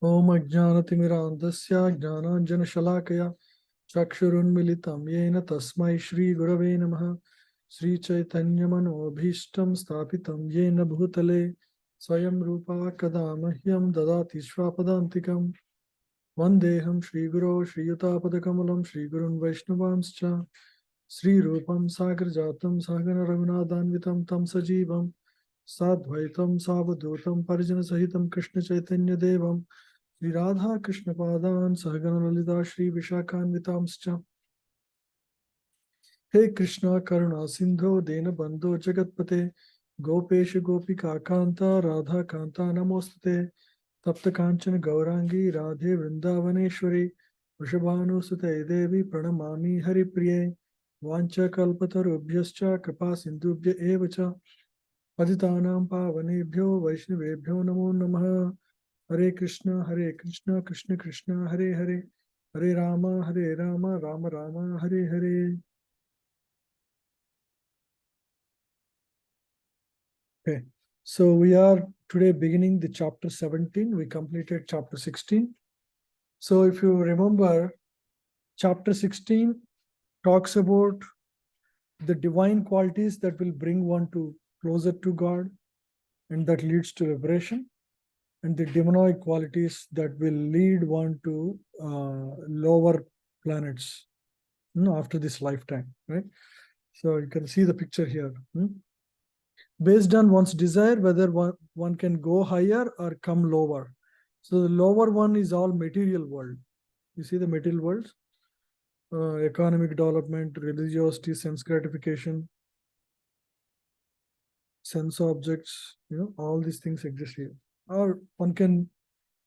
Om Ajnanatimirandasya Jnananjanashalakaya Chakshurunmilitam Yena Tasmai Shri Gurave Namaha Sri Chaitanya Manobhishtam Stapitam Yena Bhutale Swayam Rupa Kadamahyam Dadati Swapadantikam Vandeham Shri Guru Shri Yutapadakamalam Shri Gurun Vaishnavamscha Sri Rupam Sagar Jatam Sagana Raghunathanvitam Tam Sajivam Sadvaitam Savadutam Parijana Sahitam Krishna Chaitanya Devam Sri Radha Krishna Padan Sahagana Lalita Shri Vishakhanvitamscha He Krishna Karuna Sindho Dena Bandho Jagatpate Gopesh Gopika Kanta Radha Kanta Namostate Tapta Kanchana Gaurangi Radhe Vrindavaneshwari Vrishabhanusute Devi Pranamami Haripriye Vancha Kalpatarubhyascha Kripa Sindhubhya Evacha Patitanam Pavanebhyo Vaishnavebhyo Namo Namaha Hare Krishna, Krishna Krishna, Hare Hare, Hare Rama, Rama Rama, Hare Hare. Okay, so we are today beginning the chapter 17. We completed chapter 16. So if you remember, chapter 16 talks about the divine qualities that will bring one to closer to God and that leads to liberation, and the demonic qualities that will lead one to lower planets after this lifetime, right? So you can see the picture here. Based on one's desire, whether one can go higher or come lower. So the lower one is all material world. You see the material world, economic development, religiosity, sense gratification, sense objects, all these things exist here. Or one can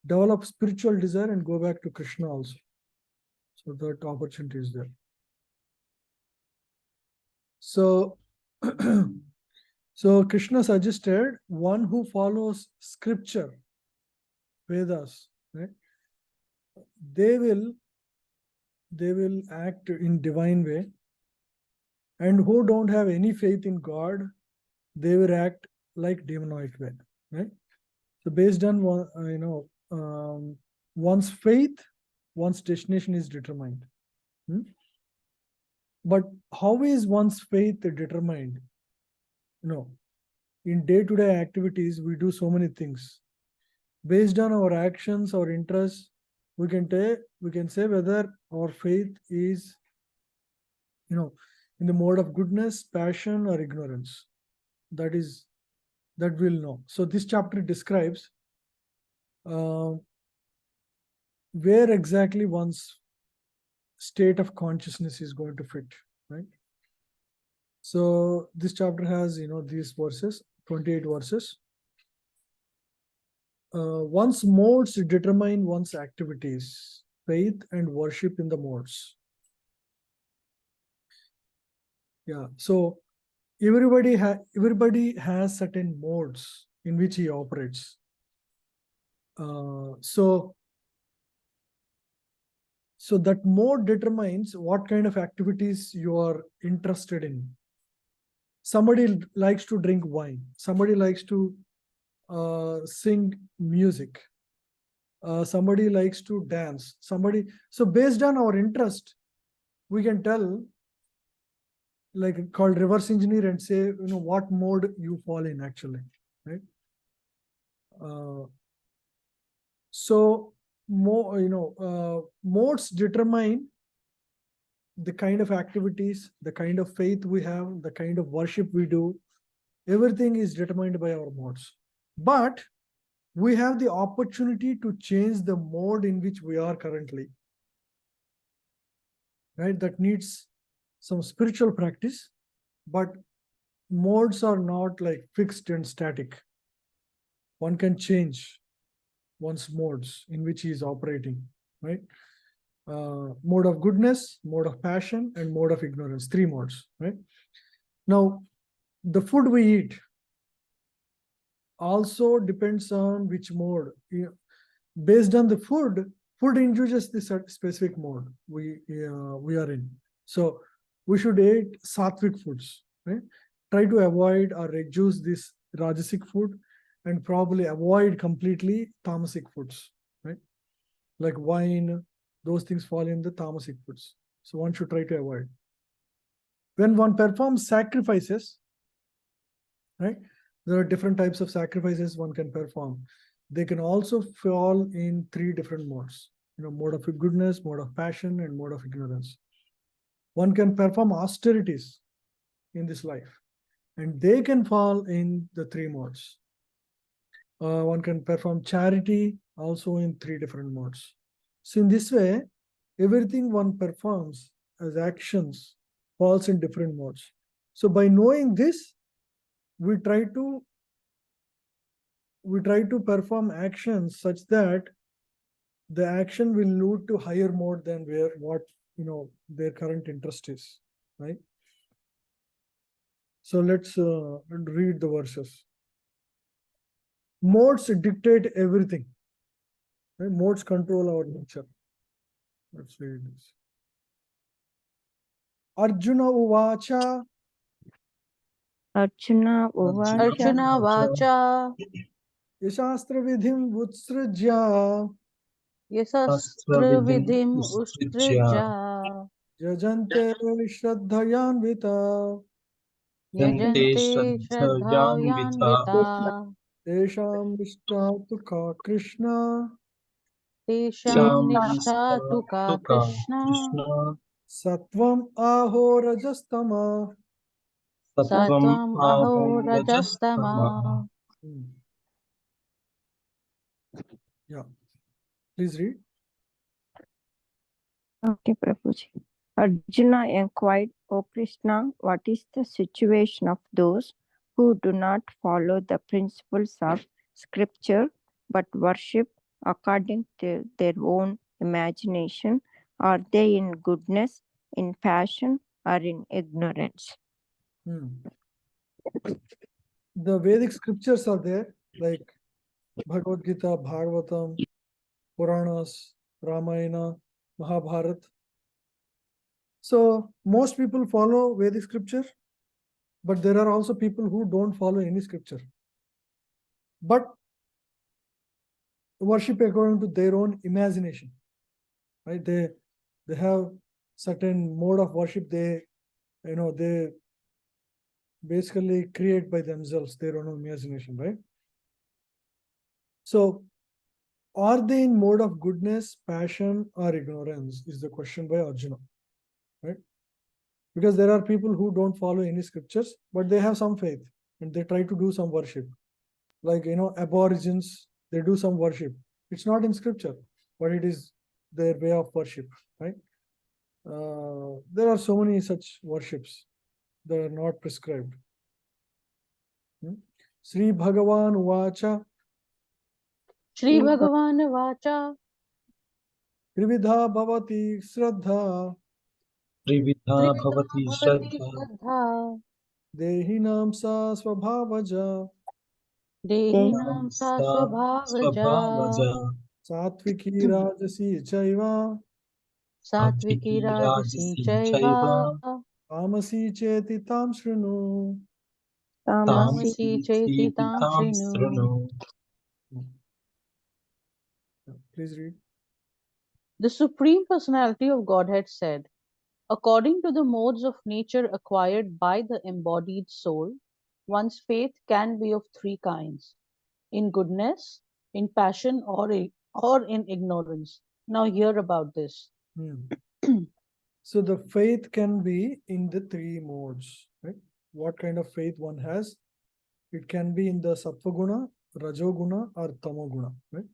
develop spiritual desire and go back to Krishna also. So that opportunity is there. So, so Krishna suggested one who follows scripture, Vedas, right? They will act in divine way, and who don't have any faith in God, they will act like demonic way, right? So based on one's faith, one's destination is determined. But how is one's faith determined? In day-to-day activities, we do so many things. Based on our actions, our interests, we can say whether our faith is, in the mode of goodness, passion, or ignorance. That we'll know. So this chapter describes where exactly one's state of consciousness is going to fit, right? So this chapter has, these verses, 28 verses. One's modes determine one's activities, faith and worship in the modes. Yeah, so everybody has certain modes in which he operates. So that mode determines what kind of activities you are interested in. Somebody likes to drink wine. Somebody likes to sing music. Somebody likes to dance. So based on our interest, we can tell, like called reverse engineer, and say, what mode you fall in actually, right? So modes determine the kind of activities, the kind of faith we have, the kind of worship we do. Everything is determined by our modes. But we have the opportunity to change the mode in which we are currently, right? That needs some spiritual practice, but modes are not like fixed and static. One can change one's modes in which he is operating, right? Mode of goodness, mode of passion, and mode of ignorance. 3 modes, right? Now, the food we eat also depends on which mode. Based on the food induces the specific mode we are in. So we should eat sattvic foods, right? Try to avoid or reduce this rajasic food, and probably avoid completely tamasic foods, right? like wine, those things fall in the tamasic foods. So one should try to avoid. When one performs sacrifices, right? There are different types of sacrifices one can perform. They can also fall in three different modes. Mode of goodness, mode of passion, and mode of ignorance. One can perform austerities in this life, and they can fall in the three modes. One can perform charity also in three different modes. So in this way, everything one performs as actions falls in different modes. So by knowing this, we try to perform actions such that the action will lead to higher mode than what their current interest is, right? So let's read the verses. Modes dictate everything, right? Modes control our nature. Let's read this. Arjuna uvacha Arjuna Uvacha Arjuna Vacha yashastra vidhim utsrajya Yasastra Vidhim Ustrija yajante shraddhayanvita Yajante Shraddhayanvita tesham nishtha tukha Krishna Tesham Nishtha Tuka Krishna Sattvam aho rajastama. Sattvam Aho Rajastama. Yeah, please read. Okay, Prabhuji. Arjuna inquired, O Krishna, what is the situation of those who do not follow the principles of scripture but worship according to their own imagination? Are they in goodness, in passion, or in ignorance? The Vedic scriptures are there, like Bhagavad Gita, Bhagavatam, Puranas, Ramayana, Mahabharata. So most people follow Vedic scripture, but there are also people who don't follow any scripture, but worship according to their own imagination, right? They have certain mode of worship. They basically create by themselves their own imagination, right? So are they in mode of goodness, passion, or ignorance is the question by Arjuna, right? Because there are people who don't follow any scriptures, but they have some faith and they try to do some worship. Like, aborigines, they do some worship. It's not in scripture, but it is their way of worship, right? There are so many such worships that are not prescribed. Sri Bhagavan Vacha Shri Bhagavan Vacha Trividha Bhavati Shraddha Trividha Bhavati Bhavati Shraddha Shraddha Dehinam Sa Swabhavaja Dehinam Sa Swabhavaja Swabhavaja Satviki Rajasi Chaiva Satviki Rajasi Chaiva Chaiva Tamasi Cheti Tam Shrinu. Tamasi. Tamasi Cheti Tam Shrinu. Please read. The Supreme Personality of Godhead said, according to the modes of nature acquired by the embodied soul, one's faith can be of three kinds: in goodness, in passion, or in ignorance. Now hear about this. So the faith can be in the three modes, right? What kind of faith one has? It can be in the Sattva Guna, Rajoguna, or Tamoguna, right?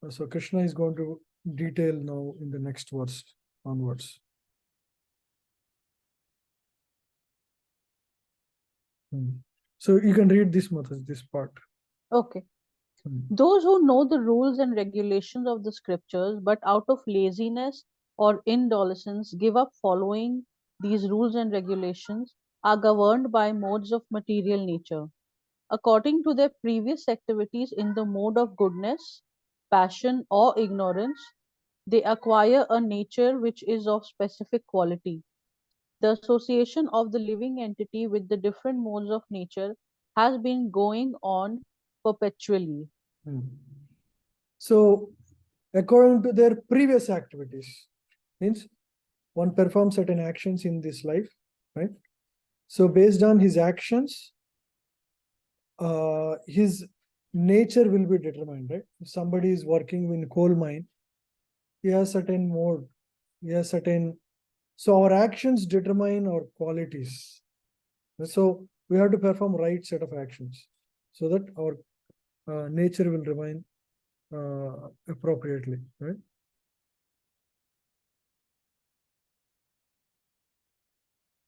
So Krishna is going to detail now in the next verse onwards. So you can read this part. Okay. Those who know the rules and regulations of the scriptures, but out of laziness or indolence give up following these rules and regulations, are governed by modes of material nature. According to their previous activities in the mode of goodness, passion, or ignorance, they acquire a nature which is of specific quality. The association of the living entity with the different modes of nature has been going on perpetually. So according to their previous activities. Means one performs certain actions in this life, right? So based on his actions, his nature will be determined, right? If somebody is working in coal mine, he has certain mode, he has certain. So our actions determine our qualities. So we have to perform right set of actions so that our nature will remain appropriately, right?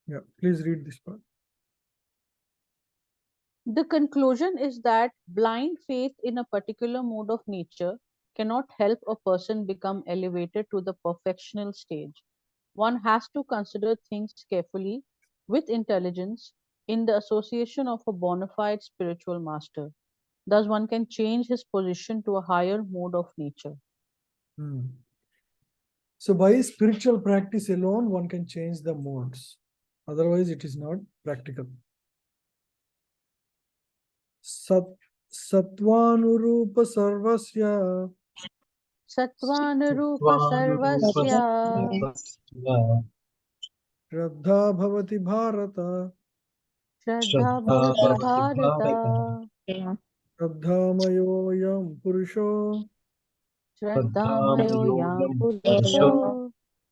Yeah, please read this part. The conclusion is that blind faith in a particular mode of nature cannot help a person become elevated to the perfectional stage. One has to consider things carefully, with intelligence, in the association of a bona fide spiritual master. Thus, one can change his position to a higher mode of nature. So by spiritual practice alone, one can change the modes. Otherwise, it is not practical. Sattvanurupa sarvasya Sattvanurupa sarvasya Shraddha bhavati bharata Shraddha Shraddha Bhavati Bhavati Bharata Shraddhamayo yam purusho Shraddhamayo Yam Shraddhamayoyam Purusho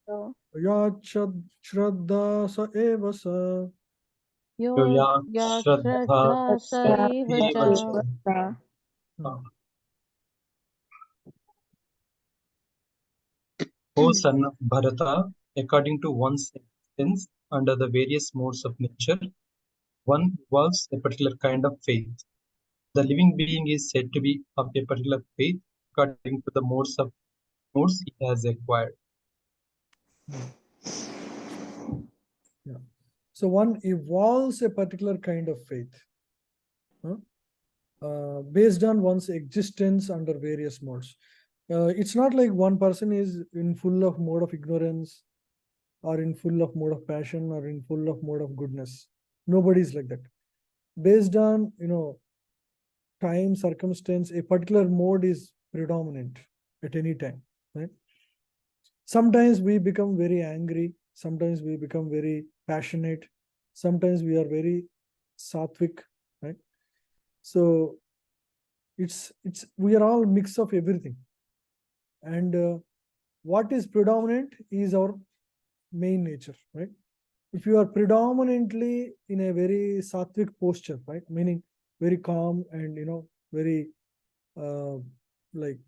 Purusho Yachad Shraddha sa eva sa. Yo Yoyak Yak Shraddha Shraddha Saevacha. Saevacha. O son of Bharata, according to one's existence under the various modes of nature, one evolves a particular kind of faith. The living being is said to be of a particular faith according to the modes he has acquired. Yeah. So one evolves a particular kind of faith based on one's existence under various modes. It's not like one person is in full of mode of ignorance or in full of mode of passion or in full of mode of goodness. Nobody is like that. Based on, time, circumstance, a particular mode is predominant at any time, right? Sometimes we become very angry, sometimes we become very passionate, sometimes we are very sattvic, right? So it's we are all mix of everything, and what is predominant is our main nature, right? If you are predominantly in a very sattvic posture, right, meaning very calm and very uh, like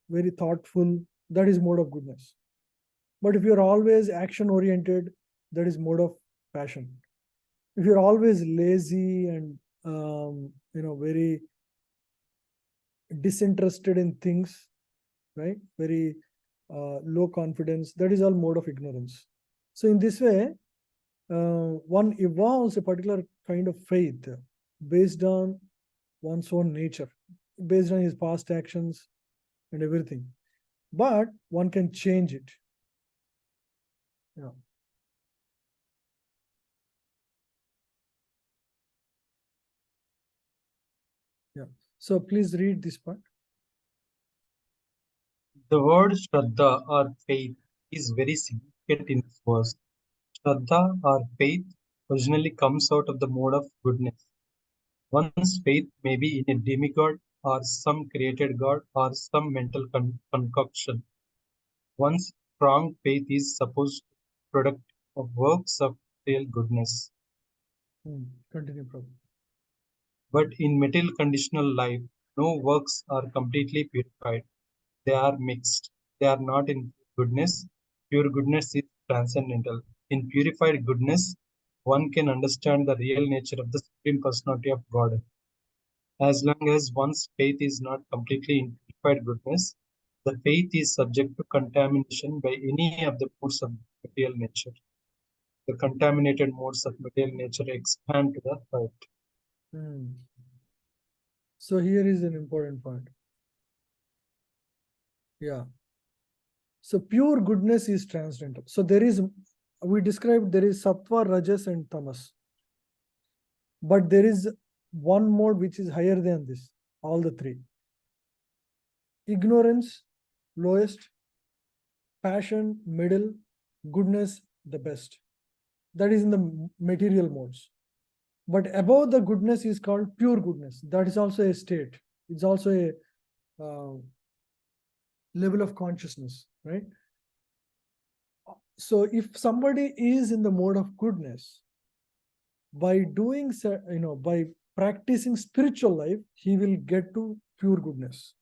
very thoughtful, that is mode of goodness. But if you're always action oriented, that is mode of passion. If you're always lazy and very disinterested in things, right, very low confidence, that is all mode of ignorance. So in this way, one evolves a particular kind of faith based on one's own nature, based on his past actions and everything. But one can change it. Yeah. Yeah. So please read this part. The word Shraddha or faith is very significant in this verse. Shraddha or faith originally comes out of the mode of goodness. One's faith may be in a demigod or some created god or some mental concoction. One's strong faith is supposed to be product of works of real goodness. Continue, Prabhu. But in material conditional life, no works are completely purified. They are mixed. They are not in goodness. Pure goodness is transcendental. In purified goodness, one can understand the real nature of the Supreme Personality of God. As long as one's faith is not completely in purified goodness, the faith is subject to contamination by any of the modes of material nature. The contaminated modes of material nature expand to the heart. So here is an important point. Yeah. So pure goodness is transcendental. So we described there is sattva, rajas, and tamas. But there is one mode which is higher than this, all the three. Ignorance lowest, passion middle, goodness the best. That is in the material modes. But above the goodness is called pure goodness. That is also a state. It's also a level of consciousness, right? So if somebody is in the mode of goodness, by doing, by practicing spiritual life, he will get to pure goodness.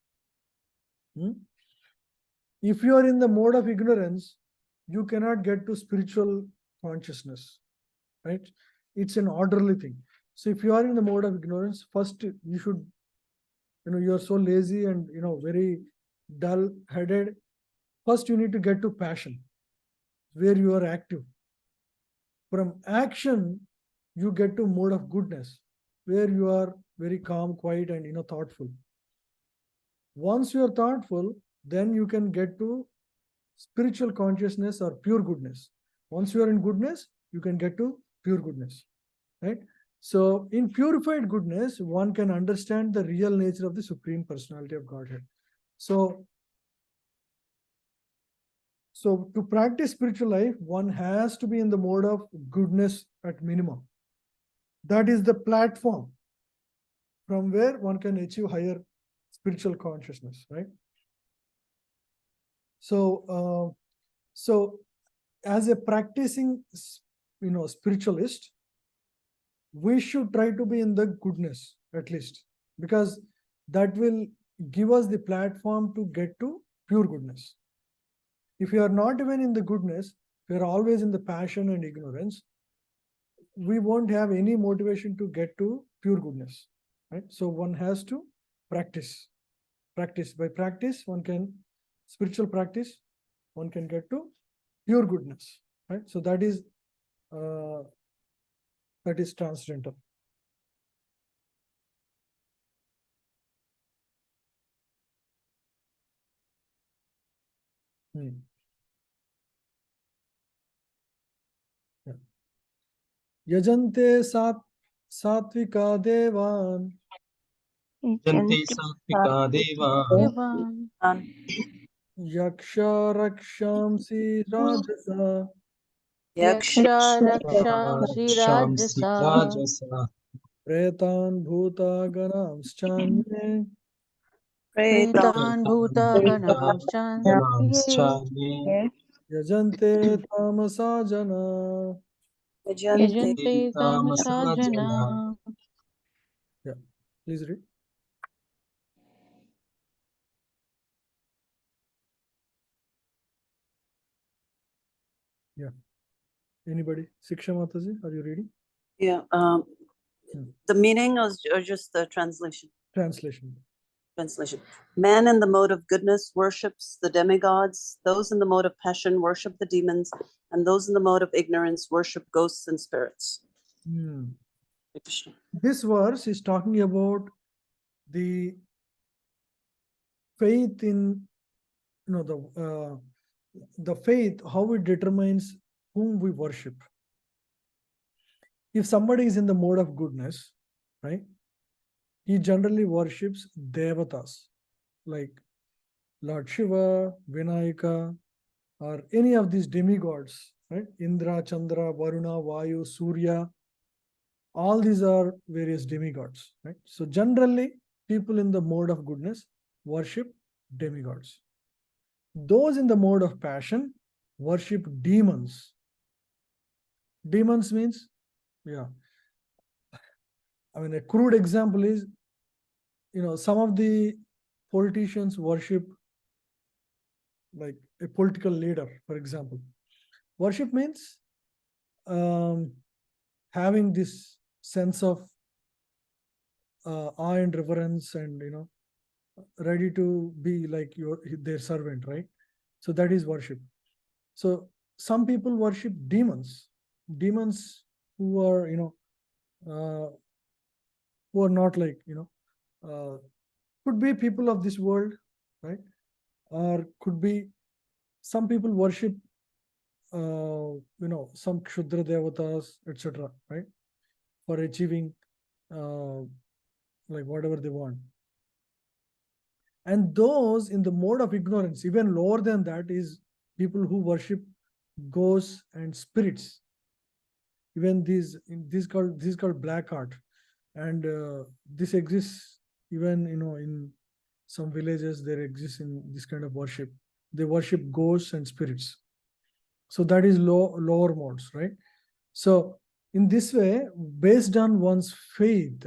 If you are in the mode of ignorance, you cannot get to spiritual consciousness, right? It's an orderly thing. So if you are in the mode of ignorance, first you should, you are so lazy and, very dull headed. First, you need to get to passion, where you are active. From action, you get to mode of goodness, where you are very calm, quiet, and, thoughtful. Once you are thoughtful, then you can get to spiritual consciousness or pure goodness. Once you are in goodness, you can get to pure goodness, right? So in purified goodness, one can understand the real nature of the Supreme Personality of Godhead. So to practice spiritual life, one has to be in the mode of goodness at minimum. That is the platform from where one can achieve higher spiritual consciousness, right? So as a practicing, spiritualist, we should try to be in the goodness at least, because that will give us the platform to get to pure goodness. If you are not even in the goodness, if you are always in the passion and ignorance, we won't have any motivation to get to pure goodness, right? So one has to practice. By practice, spiritual practice, one can get to pure goodness, right? So that is transcendental. Yajante satvika devan Janti satvika deva Devan yaksha rakshamsi rajasa Yaksha Rakshamsi Shamsi Rajasa Rajasa pretan bhuta ganamschanye Pretan Bhuta Ganamshan Ganamschane yajante tamasa jana. Yajante Tamasa Tamasajana. Jana. Yeah, please read. Yeah. Anybody? Siksha Mataji, are you reading? Yeah. Hmm. The meaning or just the translation? Translation. Translation. Man in the mode of goodness worships the demigods. Those in the mode of passion worship the demons, and those in the mode of ignorance worship ghosts and spirits. Hmm. Krishna. This verse is talking about the faith in, the faith, how it determines whom we worship. If somebody is in the mode of goodness, right, he generally worships devatas like Lord Shiva, Vinayaka, or any of these demigods, right? Indra, Chandra, Varuna, Vayu, Surya, all these are various demigods, right? So generally, people in the mode of goodness worship demigods. Those in the mode of passion worship demons. Demons means, a crude example is, some of the politicians worship like a political leader, for example. Worship means having this sense of awe and reverence and, ready to be like their servant, right? So that is worship. So some people worship demons who are, who are not like, could be people of this world, right? Or could be some people worship, some Kshudra Devatas, etc., right? For achieving like whatever they want. And those in the mode of ignorance, even lower than that, is people who worship ghosts and spirits. Even these called black art, and this exists even in some villages. There exists in this kind of worship. They worship ghosts and spirits. So that is lower modes, right? So in this way, based on one's faith,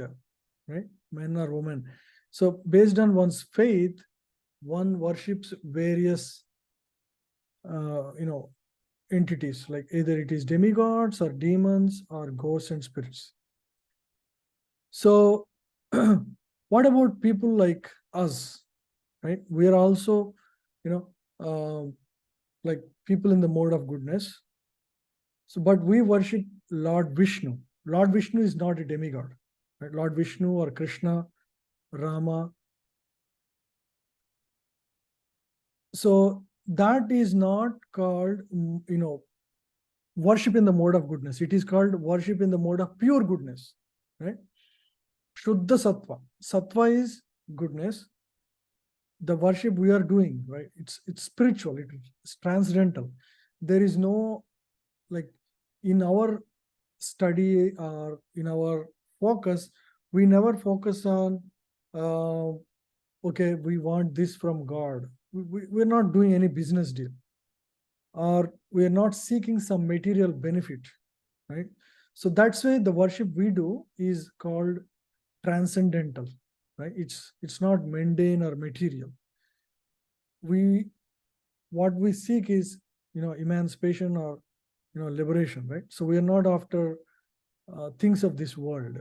right, men or women. So based on one's faith, one worships various, entities, like either it is demigods or demons or ghosts and spirits. So what about people like us, right? We are also, like people in the mode of goodness. So, but we worship Lord Vishnu. Lord Vishnu is not a demigod, right? Lord Vishnu or Krishna, Rama. So that is not called, worship in the mode of goodness. It is called worship in the mode of pure goodness, right? Shuddha Sattva. Sattva is goodness. The worship we are doing, right? It's spiritual. It's transcendental. There is no, like, in our study or in our focus, we never focus on, okay, we want this from God. We're not doing any business deal, or we are not seeking some material benefit, right? So that's why the worship we do is called transcendental, right? It's not mundane or material. What we seek is, emancipation or, liberation, right? So we are not after things of this world.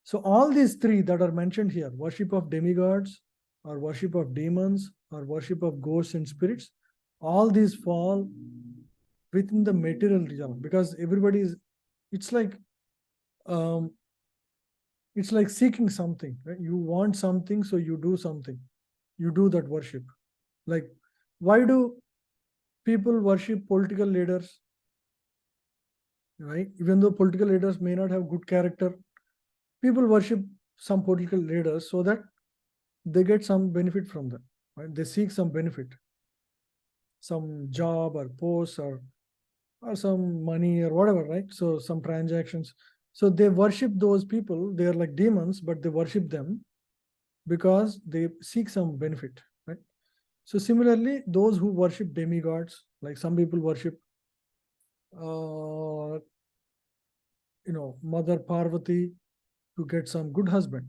So all these three that are mentioned here, worship of demigods or worship of demons or worship of ghosts and spirits, all these fall within the material realm, because everybody is, it's like seeking something, right? You want something, so you do something, you do that worship. Like, why do people worship political leaders, right? Even though political leaders may not have good character, people worship some political leaders so that they get some benefit from them, right? They seek some benefit, some job or post or some money or whatever, right? So some transactions. So they worship those people. They are like demons, but they worship them because they seek some benefit, right? So similarly, those who worship demigods, like some people worship, Mother Parvati to get some good husband.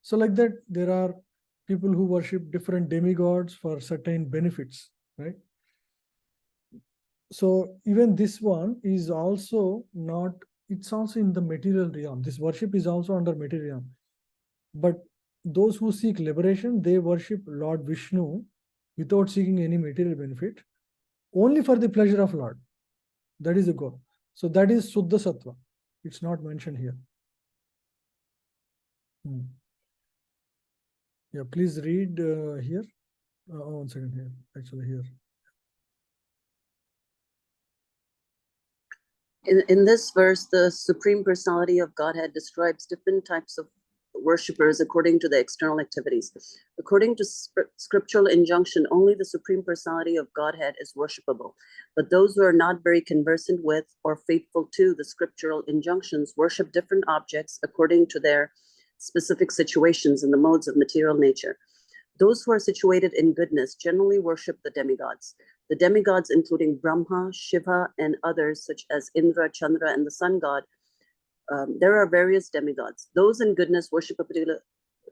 So like that, there are people who worship different demigods for certain benefits, right? So even this one is also not, it's also in the material realm. This worship is also under material realm. But those who seek liberation, they worship Lord Vishnu without seeking any material benefit, only for the pleasure of Lord. That is the goal. So that is Suddha Sattva. It's not mentioned here. Yeah, please read here. 1 second here, actually here. In this verse, the Supreme Personality of Godhead describes different types of worshippers according to the external activities. According to scriptural injunction, only the Supreme Personality of Godhead is worshipable. But those who are not very conversant with or faithful to the scriptural injunctions worship different objects according to their specific situations in the modes of material nature. Those who are situated in goodness generally worship the demigods. The demigods, including Brahma, Shiva, and others, such as Indra, Chandra, and the sun god. There are various demigods. Those in goodness worship a particular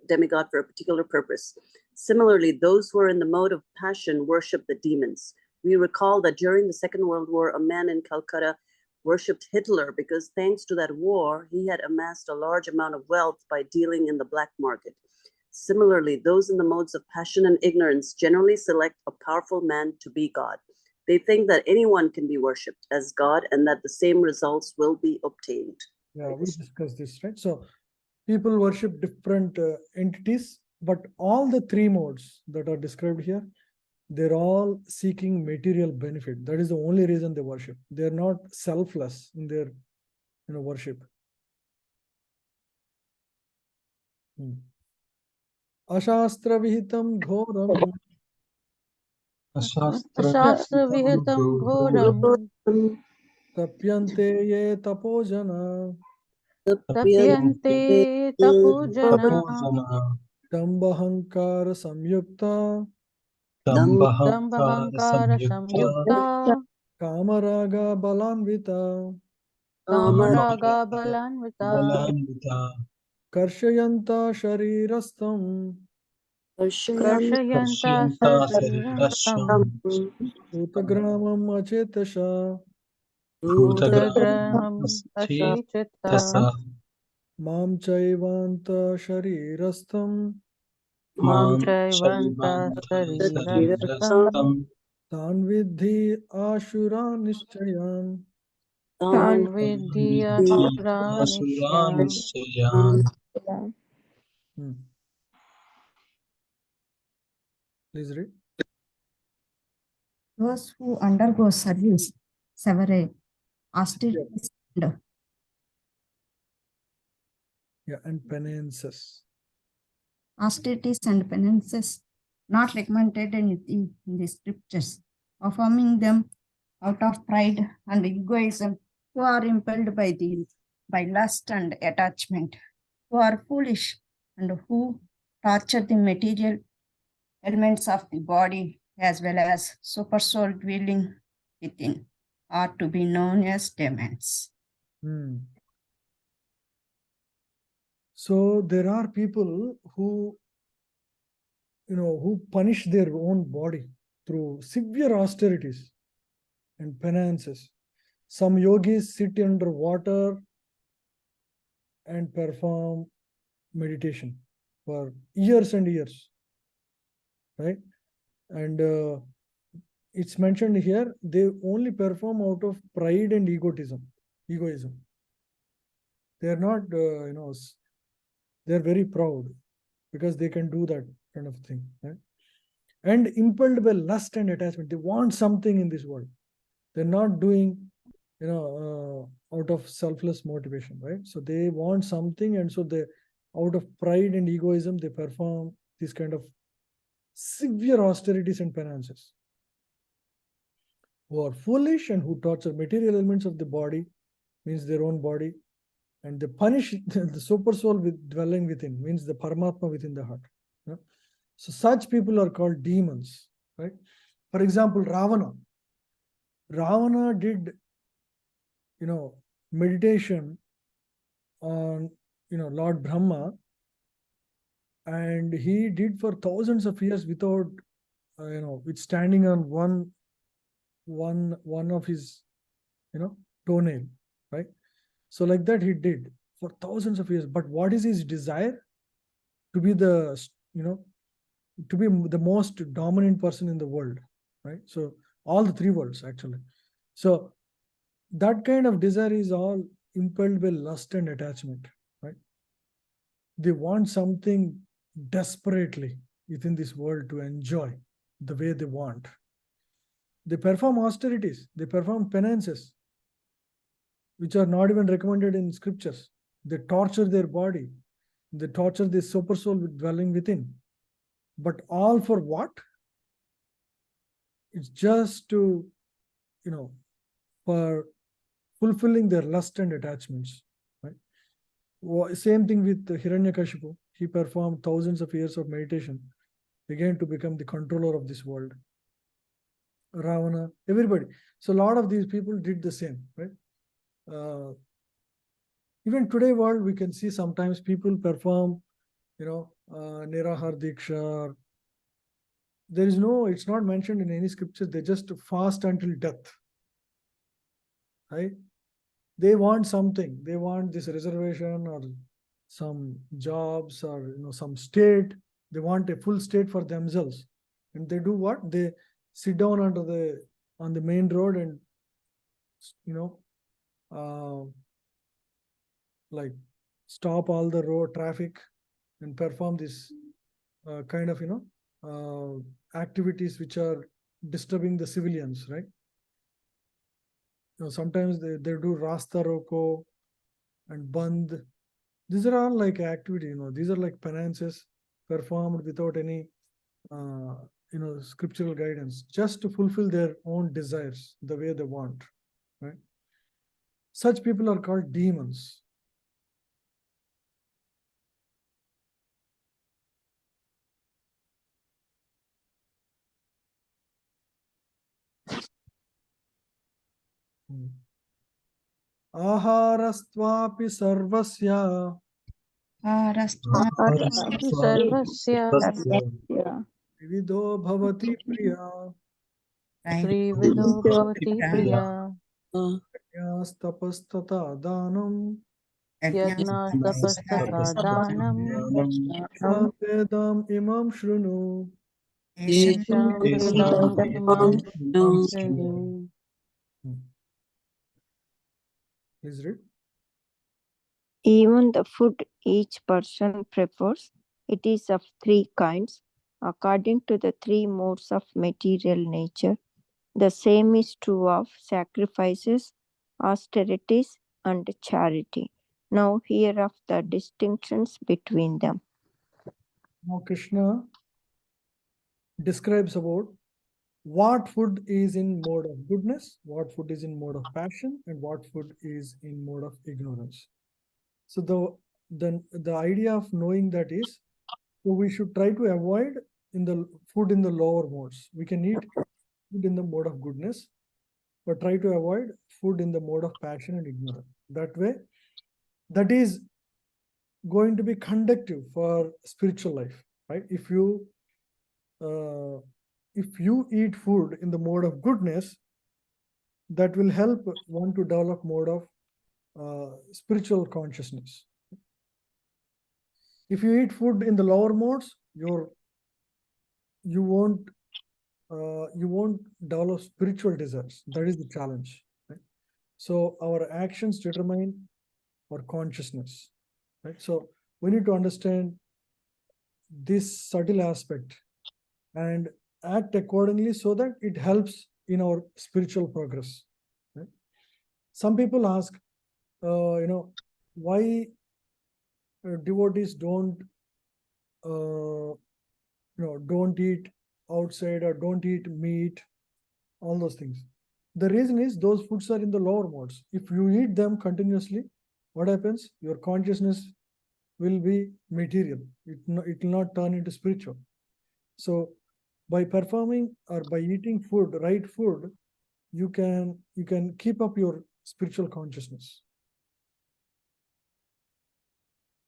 demigod for a particular purpose. Similarly, those who are in the mode of passion worship the demons. We recall that during the Second World War, a man in Calcutta worshipped Hitler because thanks to that war, he had amassed a large amount of wealth by dealing in the black market. Similarly, those in the modes of passion and ignorance generally select a powerful man to be God. They think that anyone can be worshipped as God and that the same results will be obtained. Yeah, we discussed this, right? So people worship different entities, but all the three modes that are described here, they're all seeking material benefit. That is the only reason they worship. They're not selfless in their, worship. Ashastra vihitam ghoram Ashastra vihitam ghoram tapyante ye tapojana tapyante tapojana tapojana dambahankara samyukta dambhahankara samyukta kamaraga balanvita kamaraga balanvita balanvita karshayanta sharirastam karshayanta Pashyanta sarirastam sarirasham utagramam acetasha bhutagramam ashichita tasa mam chaivanta sharirastam mam mam chaivanta shaivanta sarirastam sarirastam tan vidhi ashura nishchayan. tan vidhi asura nishyan. asuranishayan. Hmm. Please read. Those who undergo service, severage, austerities, and Yeah, and penances. austerities and penances not recommended in the scriptures, performing them out of pride and egoism, who are impelled by lust and attachment, who are foolish and who torture the material elements of the body as well as super soul dwelling within, are to be known as demons. Hmm. So there are people who, who punish their own body through severe austerities and penances. Some yogis sit under water and perform meditation for years and years, right? And it's mentioned here, they only perform out of pride and egotism. They're not, they're very proud because they can do that kind of thing, right? And impelled by lust and attachment. They want something in this world. They're not doing, out of selfless motivation, right? So they want something, and so they, out of pride and egoism, they perform this kind of severe austerities and penances. Who are foolish and who torture material elements of the body, means their own body, and they punish the super soul with dwelling within, means the Paramatma within the heart. Yeah? So such people are called demons, right? For example, Ravana. Ravana did, meditation on, Lord Brahma, and he did for thousands of years without, with standing on one of his, toenail, right? So like that he did for thousands of years. But what is his desire? To be the, to be the most dominant person in the world, right? So all the three worlds actually. So that kind of desire is all impelled by lust and attachment, right? They want something desperately within this world to enjoy the way they want. They perform austerities, they perform penances, which are not even recommended in scriptures. They torture their body, they torture the super soul dwelling within. But all for what? It's just to, for fulfilling their lust and attachments, right? Same thing with Hiranyakashipu. He performed thousands of years of meditation, again to become the controller of this world. Ravana, everybody. So a lot of these people did the same, right? Even today world, we can see sometimes people perform, Nirahar Diksha. There is no, it's not mentioned in any scripture. They just fast until death, right? They want something. They want this reservation or some jobs or, some state. They want a full state for themselves. And they do what? They sit down on the main road and, like stop all the road traffic and perform this kind of, activities which are disturbing the civilians, right? Sometimes they do Rasta Roko and Band. These are all like activity, these are like penances performed without any scriptural guidance, just to fulfill their own desires the way they want, right? Such people are called demons. Aharastvapi sarvasya Api sarvasya Yeah. vivido bhavati priya trivido bhavati priya yastapastata danam yajna tapastata danam vedam imam shrunu. yesham vedam imam shrinu. Please read. Even the food each person prefers, it is of three kinds, according to the three modes of material nature. The same is true of sacrifices, austerities, and charity. Now hear of the distinctions between them. Now Krishna describes about what food is in mode of goodness, what food is in mode of passion, and what food is in mode of ignorance. So the idea of knowing that is, so we should try to avoid in the food in the lower modes. We can eat food in the mode of goodness, but try to avoid food in the mode of passion and ignorance. That way, that is going to be conductive for spiritual life, right? If you eat food in the mode of goodness, that will help one to develop mode of spiritual consciousness. If you eat food in the lower modes, you won't develop spiritual desires. That is the challenge, right? So our actions determine our consciousness, right? So we need to understand this subtle aspect and act accordingly so that it helps in our spiritual progress, right? Some people ask, why devotees don't eat outside or don't eat meat, all those things. The reason is those foods are in the lower modes. If you eat them continuously, what happens? Your consciousness will be material. It will not turn into spiritual. So by performing or by eating food, right food, you can keep up your spiritual consciousness.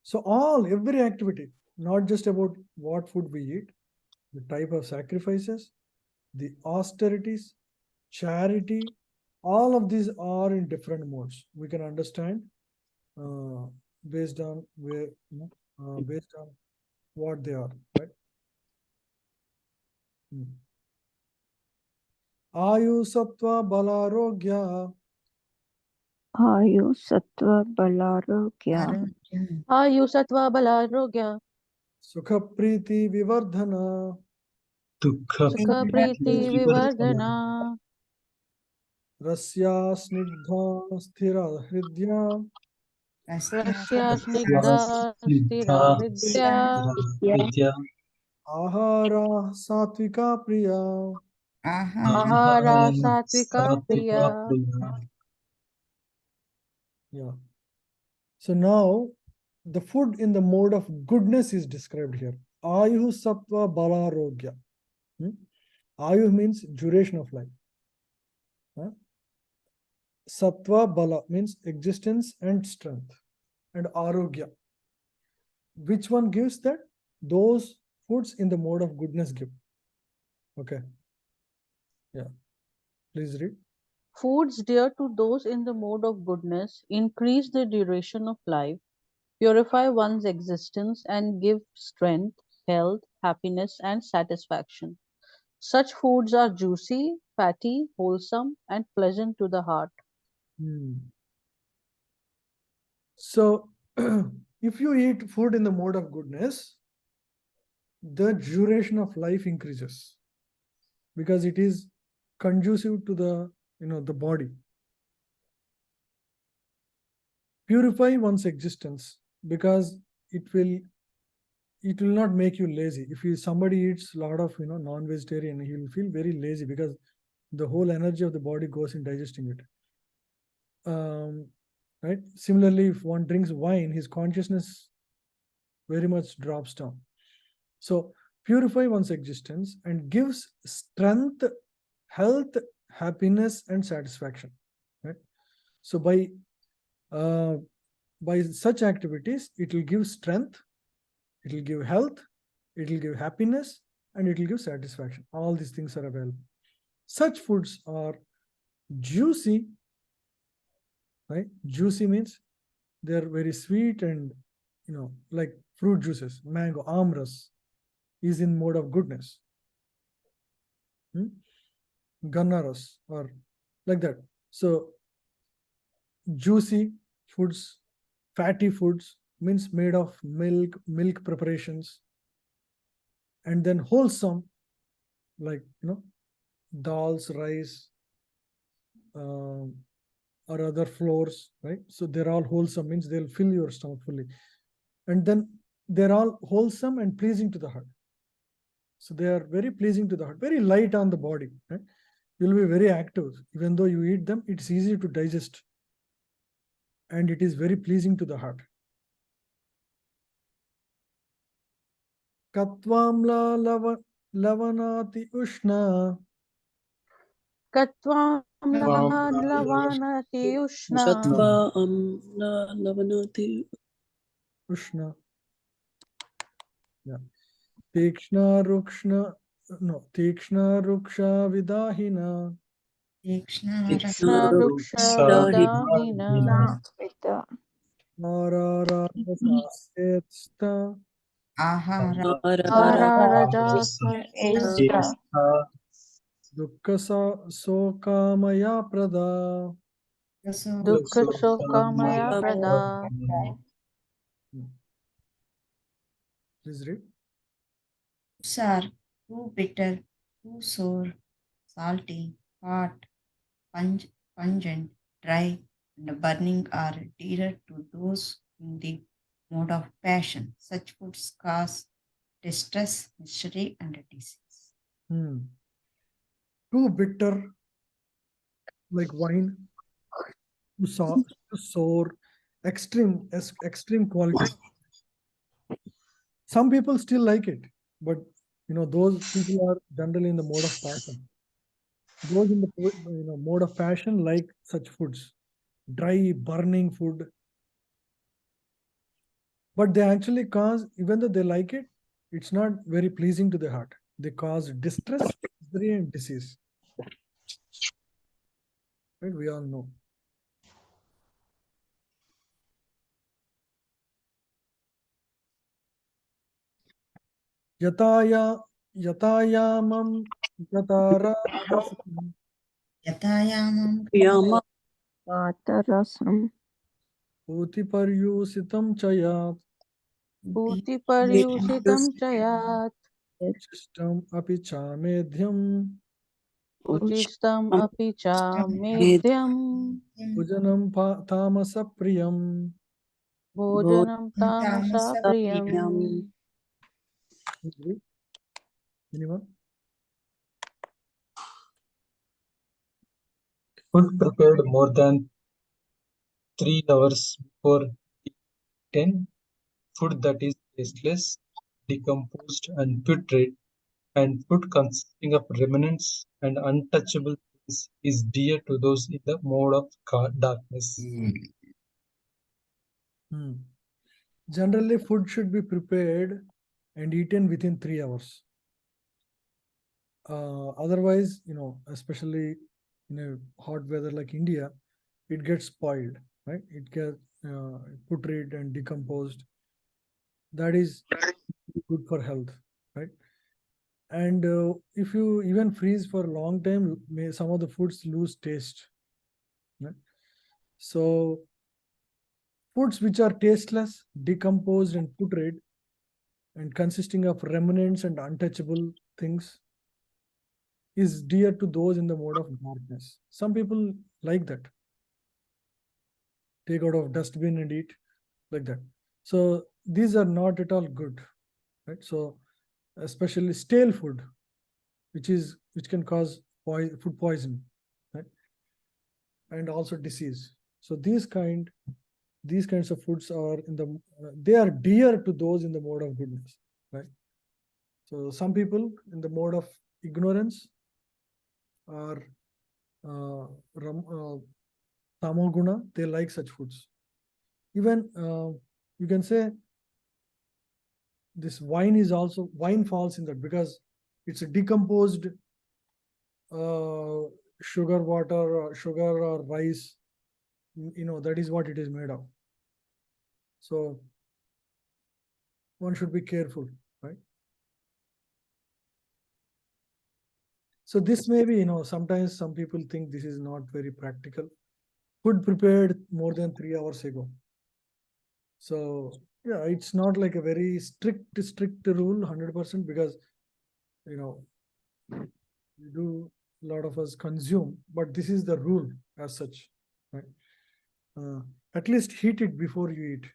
So every activity, not just about what food we eat, the type of sacrifices, the austerities, charity, all of these are in different modes. We can understand based on based on what they are, right? Ayu sattva balarogya Ayu sattva balarogya Ayu sattva balarogya sukha priti vivardhana sukha priti vivardhana rasya snigdha sthira hridya rasya snigdha stira hridya ahara satvika priya. ahara satvika priya. Yeah. So now the food in the mode of goodness is described here. Ayuh sattva balarogya. Ayuh means duration of life. Sattva bala means existence and strength. And arogya. Which one gives that? Those foods in the mode of goodness give. Okay. Yeah. Please read. Foods dear to those in the mode of goodness increase the duration of life, purify one's existence, and give strength, health, happiness, and satisfaction. Such foods are juicy, fatty, wholesome, and pleasant to the heart. So, if you eat food in the mode of goodness, the duration of life increases because it is conducive to the body. Purify one's existence because it will it will not make you lazy. If somebody eats a lot of non-vegetarian, he will feel very lazy because the whole energy of the body goes in digesting it. Right? Similarly, if one drinks wine, his consciousness very much drops down. So purify one's existence and gives strength, health, happiness, and satisfaction. Right? So by such activities, it will give strength, it will give health, it will give happiness, and it will give satisfaction. All these things are available. Such foods are juicy, right? Juicy means they're very sweet and, like fruit juices, mango, amras is in mode of goodness. Gannaras or like that. So juicy foods, fatty foods means made of milk preparations, and then wholesome, like dals, rice, or other flours, right? So they're all wholesome, means they'll fill your stomach fully, and then they're all wholesome and pleasing to the heart. So they are very pleasing to the heart, very light on the body, right? You'll be very active. Even though you eat them, it's easy to digest, and it is very pleasing to the heart. Katvamla lavanati ushna. Katvam lavanati ushna. Shatva amla lavanati Ushna. Yeah. Tikshna ruksha vidahina. Tikshna ruksha vidahina. Marararasasteta. Ahara Ararajasa esta. Dukkha sokamaya prada. Dukkha sokamaya prada. Please read. foods are too bitter, too sour, salty, hot, pungent, dry, and burning are dearer to those in the mode of passion. Such foods cause distress, misery, and disease. Too bitter, like wine. Too sour, extreme qualities. Some people still like it, but those people are generally in the mode of passion. Those in the mode of passion like such foods, dry, burning food. But they actually cause, even though they like it, it's not very pleasing to the heart. They cause distress, misery, and disease. Right? We all know. Yatayamam yatara Yatayamam yama Vatarasam Utiparyusitam chayat Bhuti paryusitam chayat. Uchishtam api chamedhyam Uchistam api cha medhyam. Bhujanam tamasa priyam. Bhojanam tamasa priyam. Anyone? Food prepared more than 3 hours before 10, food that is tasteless, decomposed, and putrid, and food consisting of remnants and untouchable things is dear to those in the mode of darkness. Generally, food should be prepared and eaten within 3 hours. Otherwise, especially in a hot weather like India, it gets spoiled, right? It gets putrid and decomposed. That is good for health, right? And if you even freeze for a long time, some of the foods lose taste. Right? So foods which are tasteless, decomposed, and putrid, and consisting of remnants and untouchable things, is dear to those in the mode of darkness. Some people like that. Take out of dustbin and eat like that. So these are not at all good. right? So especially stale food, which can cause food poison, right? And also disease. So these kinds of foods are they are dear to those in the mode of goodness, right? So some people in the mode of ignorance or tamoguna, they like such foods. Even you can say this wine falls in that, because it's a decomposed sugar water or sugar or rice, that is what it is made of. So one should be careful, right? So this may be, sometimes some people think this is not very practical. Food prepared more than 3 hours ago. So yeah, it's not like a very strict rule 100%, because we do, a lot of us consume, but this is the rule as such, right? At least heat it before you eat.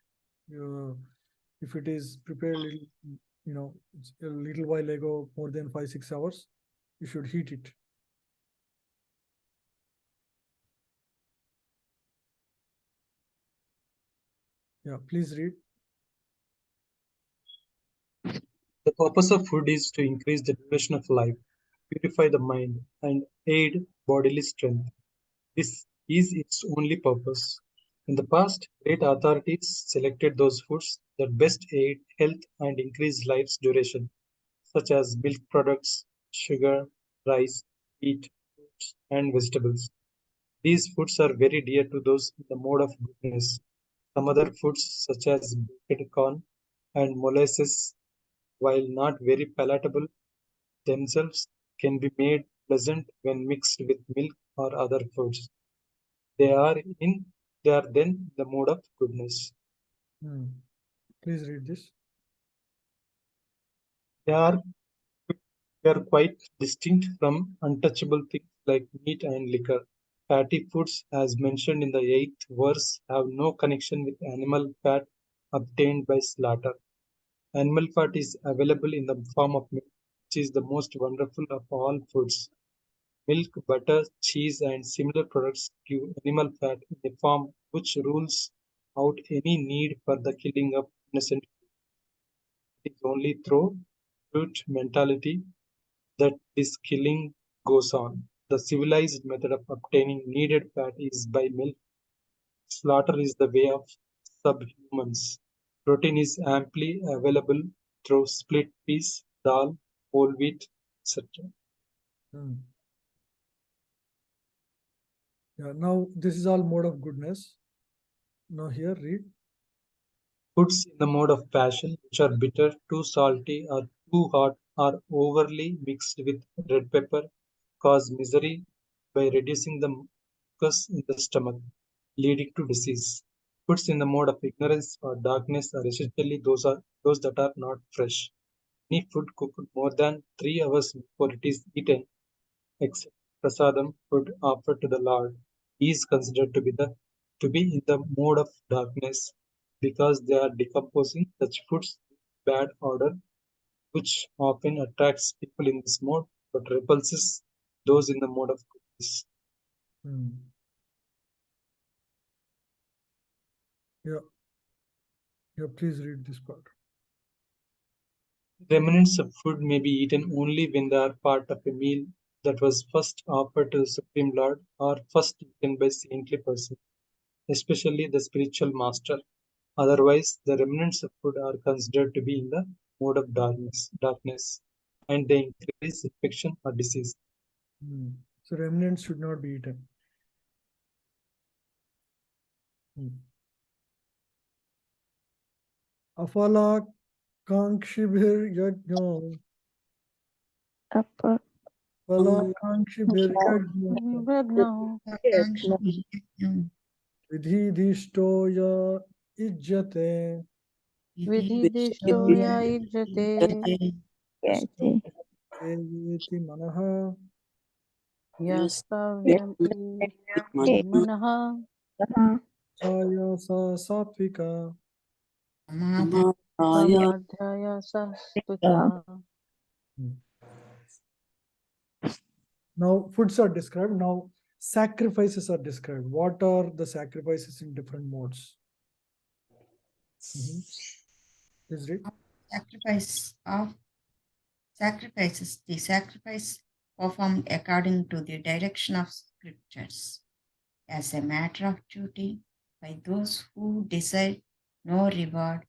If it is prepared it's a little while ago, more than 5-6 hours, you should heat it. Yeah, please read. The purpose of food is to increase the duration of life, purify the mind, and aid bodily strength. This is its only purpose. In the past, great authorities selected those foods that best aid health and increase life's duration, such as milk products, sugar, rice, wheat, fruits, and vegetables. These foods are very dear to those in the mode of goodness. Some other foods, such as baked corn and molasses, while not very palatable themselves, can be made pleasant when mixed with milk or other foods. They are then the mode of goodness. Please read this. They are quite distinct from untouchable things like meat and liquor. Fatty foods, as mentioned in the 8th verse, have no connection with animal fat obtained by slaughter. Animal fat is available in the form of milk, which is the most wonderful of all foods. Milk, butter, cheese, and similar products give animal fat in a form which rules out any need for the killing of innocent. It is only through brute mentality that this killing goes on. The civilized method of obtaining needed fat is by milk. Slaughter is the way of subhumans. Protein is amply available through split peas, dal, whole wheat, etc. Yeah, now this is all mode of goodness. Now here, read. Foods in the mode of passion, which are bitter, too salty, or too hot, or overly mixed with red pepper, cause misery by reducing the mucus in the stomach, leading to disease. Foods in the mode of ignorance or darkness are essentially those that are not fresh. Any food cooked more than 3 hours before it is eaten, except prasadam, food offered to the Lord, is considered to be in the mode of darkness, because they are decomposing. Such foods in bad odor, which often attracts people in this mode but repulses those in the mode of goodness. Yeah, please read this part. Remnants of food may be eaten only when they are part of a meal that was first offered to the Supreme Lord or first eaten by saintly persons, especially the spiritual master. Otherwise, the remnants of food are considered to be in the mode of darkness, and they increase infection or disease. So remnants should not be eaten. Afala kankshibhir yajno. Afala kankshibhir yajno. Vidhi ya ijjate. Vidhidishtoya ijjate Eviti manaha. yastavyam manaha Chaya sa satvika. Samadhyaya Sanskritam. Now foods are described. Now sacrifices are described. What are the sacrifices in different modes? Please read. Sacrifices. The sacrifice performed according to the direction of scriptures as a matter of duty by those who desire no reward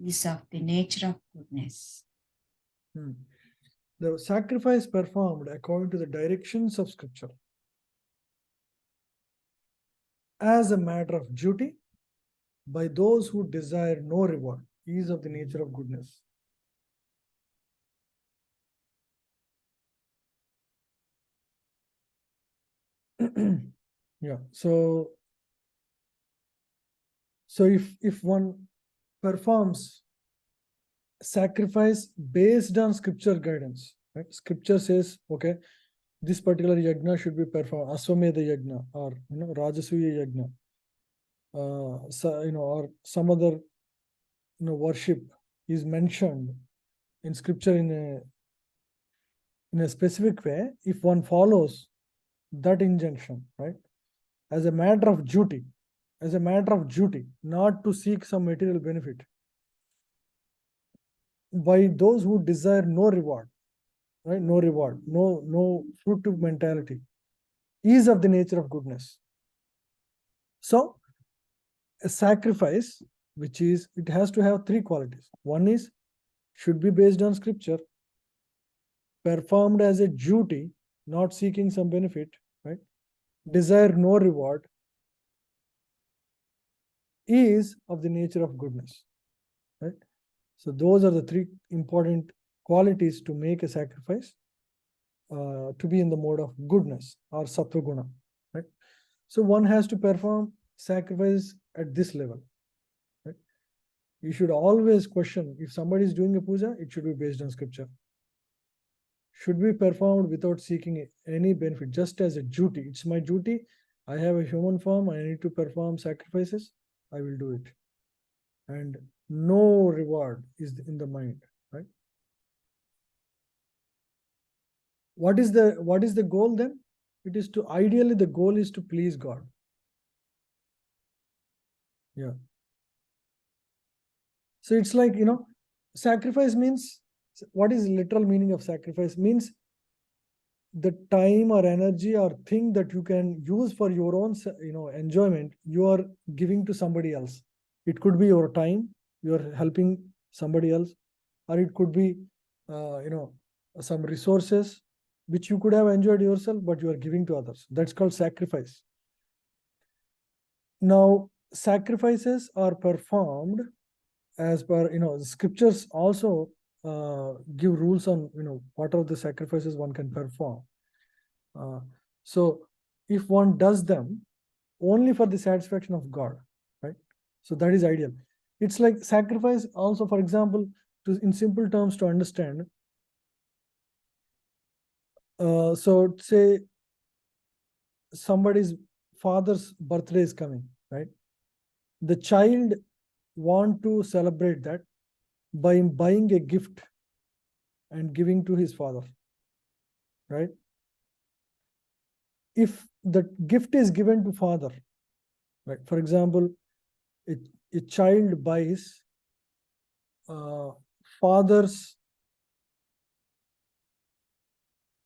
is of the nature of goodness. The sacrifice performed according to the directions of scripture as a matter of duty by those who desire no reward is of the nature of goodness. Yeah, so if one performs sacrifice based on scripture guidance, right? Scripture says, okay, this particular yajna should be performed, Aswamedha yajna, or Rajasuya yajna, or some other worship is mentioned in scripture in a specific way. If one follows that injunction, right, as a matter of duty, not to seek some material benefit, by those who desire no reward, right? No reward, no fruitive mentality, is of the nature of goodness. So a sacrifice, which is, it has to have three qualities. One is, should be based on scripture, performed as a duty, not seeking some benefit, right? Desire no reward, is of the nature of goodness, right? So those are the three important qualities to make a sacrifice, to be in the mode of goodness or sattva guna, right? So one has to perform sacrifice at this level, right? You should always question, if somebody is doing a puja, it should be based on scripture. Should be performed without seeking any benefit, just as a duty. It's my duty. I have a human form. I need to perform sacrifices. I will do it. And no reward is in the mind, right? What is the goal then? It is to, ideally the goal is to please God. Yeah. So it's like, sacrifice means, what is literal meaning of sacrifice? Means the time or energy or thing that you can use for your own enjoyment, you are giving to somebody else. It could be your time, you are helping somebody else, or it could be some resources which you could have enjoyed yourself, but you are giving to others. That's called sacrifice. Now sacrifices are performed as per the scriptures also give rules on what are the sacrifices one can perform. So if one does them only for the satisfaction of God, right? So that is ideal. It's like sacrifice also, for example, in simple terms to understand. So say somebody's father's birthday is coming, right? The child want to celebrate that by buying a gift and giving to his father, right? If the gift is given to father, right? For example, a child buys father's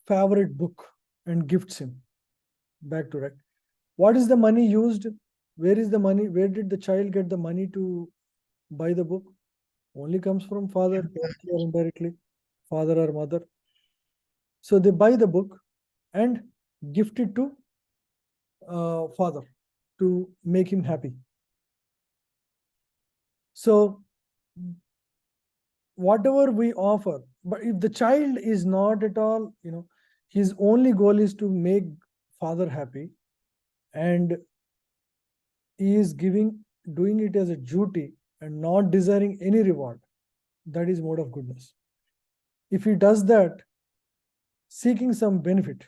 favorite book and gifts him back to, right? What is the money used? Where is the money? Where did the child get the money to buy the book? Only comes from father, directly or indirectly, father or mother. So they buy the book and gift it to father to make him happy. So whatever we offer, but if the child is not at all, his only goal is to make father happy, and he is doing it as a duty and not desiring any reward, that is mode of goodness. If he does that seeking some benefit,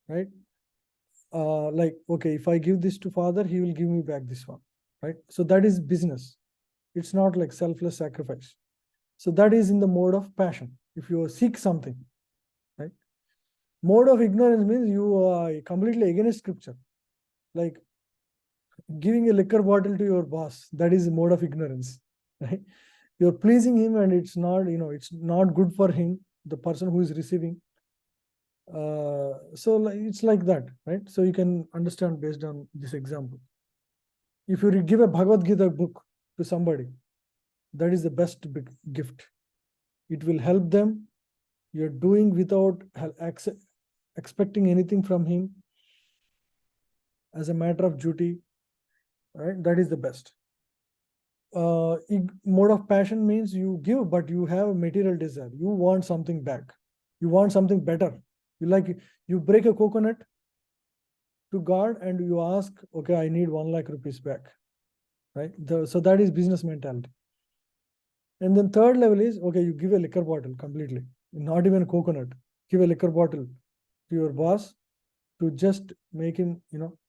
right? Like, okay, if I give this to father, he will give me back this one, right? So that is business. It's not like selfless sacrifice. So that is in the mode of passion. If you seek something, right? Mode of ignorance means you are completely against scripture. Like giving a liquor bottle to your boss, that is a mode of ignorance, right? You're pleasing him and it's not, it's not good for him, the person who is receiving. So it's like that, right? So you can understand based on this example. If you give a Bhagavad Gita book to somebody, that is the best gift. It will help them. You're doing without expecting anything from him as a matter of duty, right? That is the best. Mode of passion means you give, but you have a material desire. You want something back. You want something better. You break a coconut to God and you ask, okay, I need 1 lakh rupees back, right? So that is business mentality. And then third level is, okay, you give a liquor bottle completely, not even a coconut. Give a liquor bottle to your boss to just make him,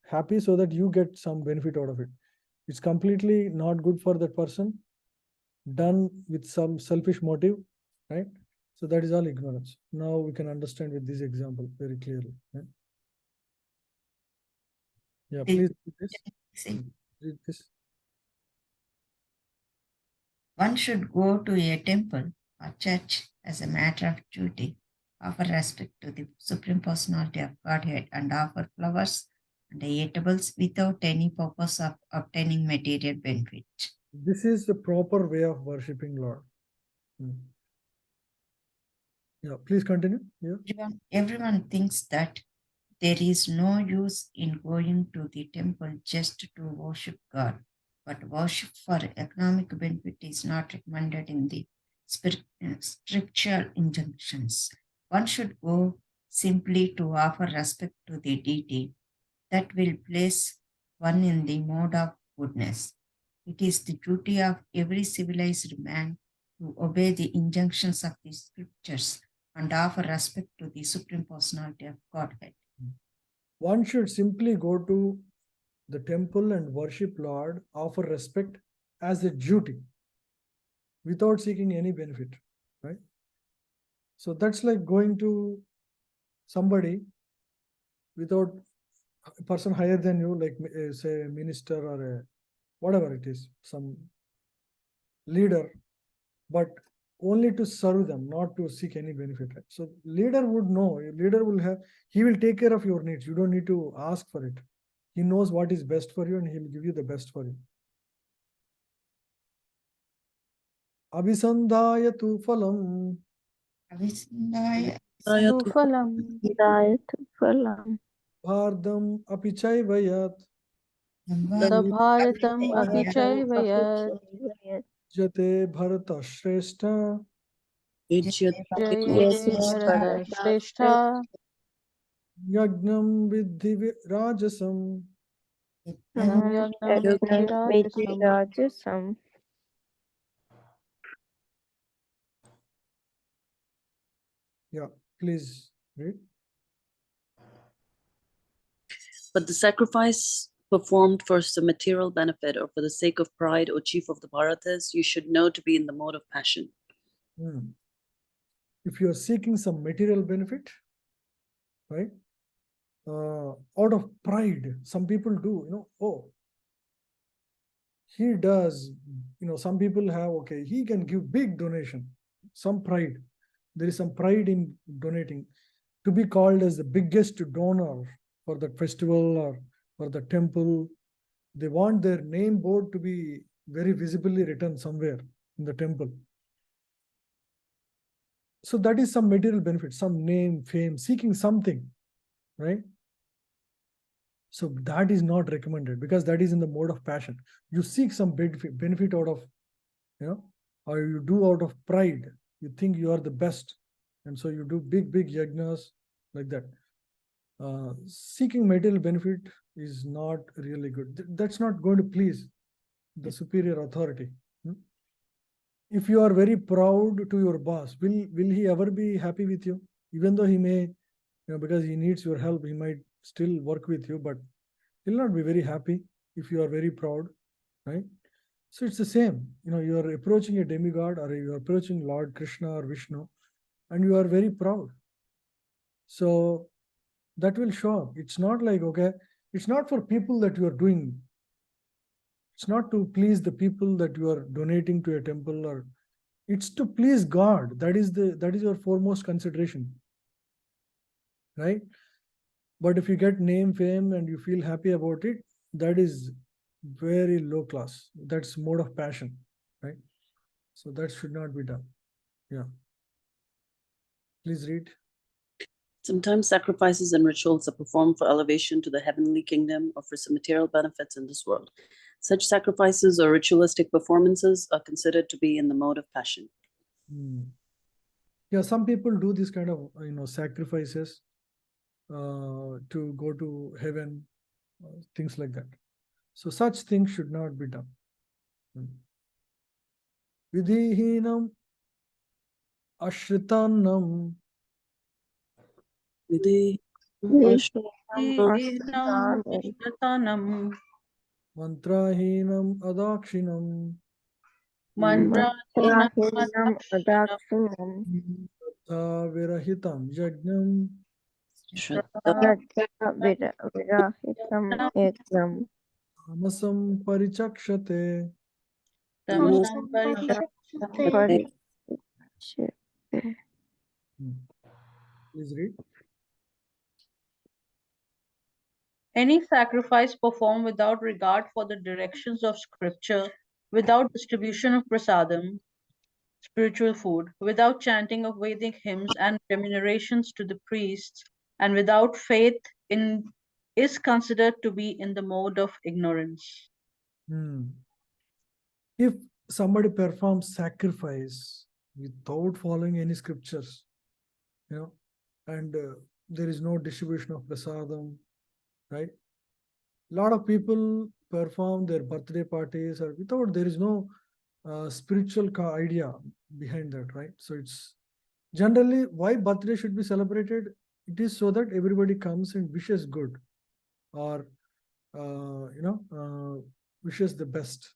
happy so that you get some benefit out of it. It's completely not good for that person, done with some selfish motive, right? So that is all ignorance. Now we can understand with this example very clearly. Right? Yeah, please read this. Read this. One should go to a temple or church as a matter of duty, offer respect to the Supreme Personality of Godhead, and offer flowers and eatables without any purpose of obtaining material benefit. This is the proper way of worshipping Lord. Yeah, please continue. Yeah. Everyone thinks that there is no use in going to the temple just to worship God, but worship for economic benefit is not recommended in the scriptural injunctions. One should go simply to offer respect to the deity that will place one in the mode of goodness. It is the duty of every civilized man to obey the injunctions of the scriptures and offer respect to the Supreme Personality of Godhead. One should simply go to the temple and worship Lord, offer respect as a duty without seeking any benefit, right? So that's like going to somebody without a person higher than you, like say a minister or a whatever it is, some leader, but only to serve them, not to seek any benefit. Right? So leader would know, leader will have, he will take care of your needs. You don't need to ask for it. He knows what is best for you and he'll give you the best for you. Abhisandhaya tu phalam. Abhisandhaya Sufalam dayatu phalam. Bhardam api chayvayat. Sabharatam api chayvayat Jate bharata shrestha. jayate bharata shrestha Yagnam vidhi rajasam. yagnam vidhi rajasam. Rajasam. Yeah, please read. But the sacrifice performed for some material benefit or for the sake of pride, O chief of the Bharatas, you should know to be in the mode of passion. If you are seeking some material benefit, right? Out of pride, some people do, oh, he does, some people have, okay, he can give big donation, some pride. There is some pride in donating to be called as the biggest donor for the festival or for the temple. They want their name board to be very visibly written somewhere in the temple. So that is some material benefit, some name, fame, seeking something, right? So that is not recommended because that is in the mode of passion. You seek some benefit out of, or you do out of pride. You think you are the best. And so you do big yajnas like that. Seeking material benefit is not really good. That's not going to please the superior authority. If you are very proud to your boss, will he ever be happy with you? Even though he may, because he needs your help, he might still work with you, but he'll not be very happy if you are very proud, right? So it's the same. You are approaching a demigod, or you are approaching Lord Krishna or Vishnu, and you are very proud. So that will show up. It's not like, okay, it's not for people that you are doing. It's not to please the people that you are donating to a temple, or it's to please God. That is your foremost consideration, right? But if you get name, fame, and you feel happy about it, that is very low class. That's mode of passion, right? So that should not be done. Yeah. Please read. Sometimes sacrifices and rituals are performed for elevation to the heavenly kingdom or for some material benefits in this world. Such sacrifices or ritualistic performances are considered to be in the mode of passion. Yeah, some people do this kind of sacrifices to go to heaven, things like that. So such things should not be done. Vidhihinam ashritannam mantrahinam adakshinam Mantrahinam adakshinam virahitam yajnam virahitam yajnam tamasam parichakshate. Please read. Any sacrifice performed without regard for the directions of scripture, without distribution of prasadam, spiritual food, without chanting of Vedic hymns and remunerations to the priests, and without faith in is considered to be in the mode of ignorance. If somebody performs sacrifice without following any scriptures, and there is no distribution of prasadam, right? A lot of people perform their birthday parties or without, there is no spiritual idea behind that, right? So it's generally why birthday should be celebrated. It is so that everybody comes and wishes good, or wishes the best,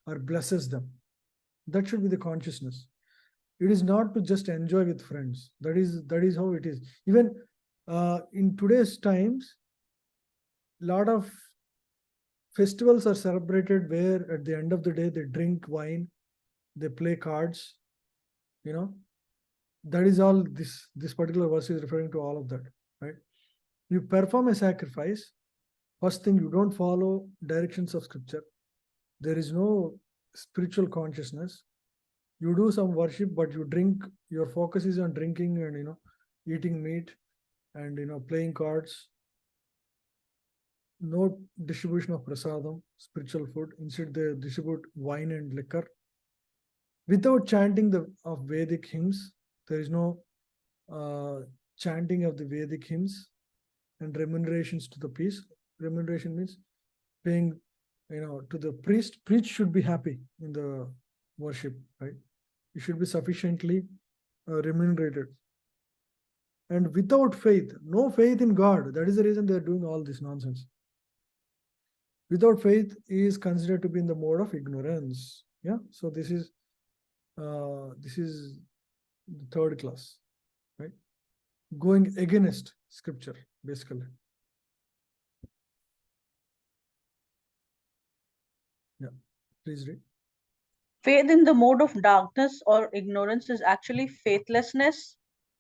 or blesses them. That should be the consciousness. It is not to just enjoy with friends. That is how it is. Even in today's times, a lot of festivals are celebrated where at the end of the day they drink wine, they play cards. That is all this particular verse is referring to, all of that, right? You perform a sacrifice. First thing, you don't follow directions of scripture. There is no spiritual consciousness. You do some worship, but you drink. Your focus is on drinking and eating meat and playing cards. No distribution of prasadam, spiritual food. Instead, they distribute wine and liquor. Without chanting of Vedic hymns, there is no chanting of the Vedic hymns and remunerations to the priest. Remuneration means paying, to the priest. Priest should be happy in the worship, right? You should be sufficiently remunerated. And without faith, no faith in God. That is the reason they are doing all this nonsense. Without faith is considered to be in the mode of ignorance. Yeah. So this is the third class, right? Going against scripture, basically. Yeah. Please read. Faith in the mode of darkness or ignorance is actually faithlessness.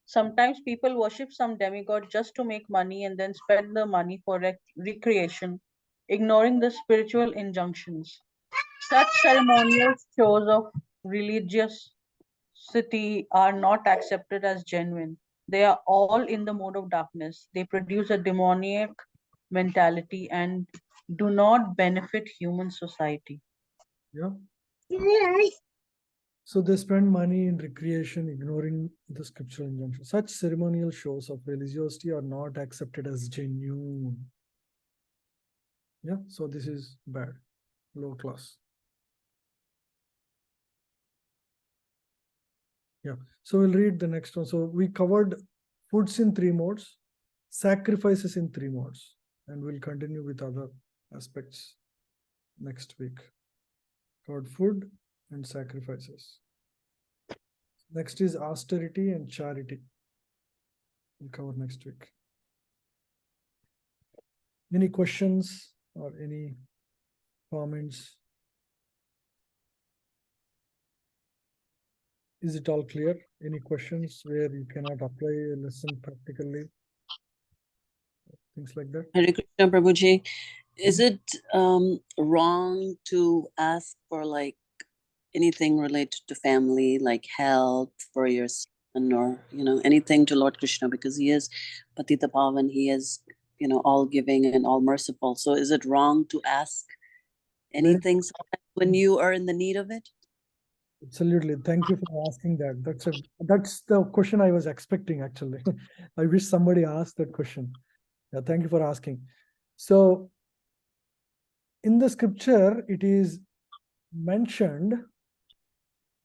Sometimes people worship some demigod just to make money and then spend the money for recreation, ignoring the spiritual injunctions. Such ceremonial shows of religiosity are not accepted as genuine. They are all in the mode of darkness. They produce a demoniac mentality and do not benefit human society. Yeah. So they spend money in recreation, ignoring the scriptural injunction. Such ceremonial shows of religiosity are not accepted as genuine. Yeah, so this is bad, low class. Yeah, so we'll read the next one. So we covered foods in 3 modes, sacrifices in 3 modes, and we'll continue with other aspects next week. toward food and sacrifices. Next is austerity and charity. We'll cover next week. Any questions or any comments? Is it all clear? Any questions where you cannot apply a lesson practically? Things like that? Hare Krishna, Prabhuji. Is it wrong to ask for like anything related to family, like help for your son, or anything to Lord Krishna, because he is Patita Pavan, he is all giving and all merciful. So is it wrong to ask anything when you are in the need of it? Absolutely. Thank you for asking that. That's the question I was expecting, actually. I wish somebody asked that question. Yeah, thank you for asking. So in the scripture, it is mentioned,